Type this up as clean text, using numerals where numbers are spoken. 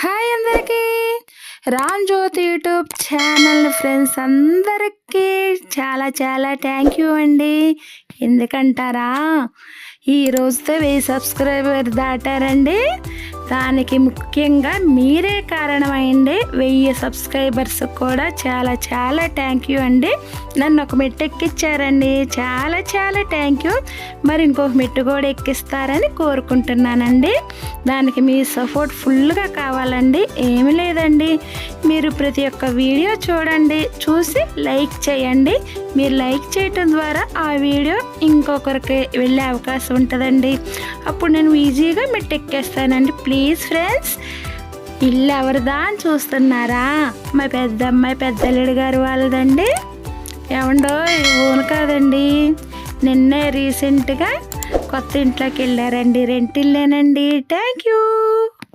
Hi అందరికీ రామ్ జ్యోతి YouTube channel friends అందరికీ చాలా చాలా థ్యాంక్ యూ అండి. ఎందుకంటారా, ఈ రోజుతో 1000 సబ్స్క్రైబర్ దాటారండి. దానికి ముఖ్యంగా మీరే కారణమైంది. 1000 సబ్స్క్రైబర్స్ కూడా చాలా చాలా థ్యాంక్ యూ అండి. నన్ను ఒక మెట్టు ఎక్కించారండి, చాలా చాలా థ్యాంక్ యూ. మరి ఇంకొక మెట్టు కూడా ఎక్కిస్తారని కోరుకుంటున్నానండి. దానికి మీ సపోర్ట్ ఫుల్గా కావాలండి. ఏమి లేదండి, మీరు ప్రతి ఒక్క వీడియో చూడండి, చూసి లైక్ చేయండి. మీరు లైక్ చేయటం ద్వారా ఆ వీడియో ఇంకొకరికి వెళ్ళే అవకాశం ఉంటుందండి. అప్పుడు నేను ఈజీగా మెట్టు ఎక్కేస్తానండి. ప్లీజ్ ఫ్రెండ్స్, ఇల్లు ఎవరిదా అని చూస్తున్నారా? మా పెద్దమ్మాయి పెద్దల్లుడు గారు వాళ్ళదండి. ఏమండో ఓన్ కాదండి, నిన్నే రీసెంట్గా కొత్త ఇంట్లోకి వెళ్ళారండి. రెంట్ ఇల్లేనండి. Thank you.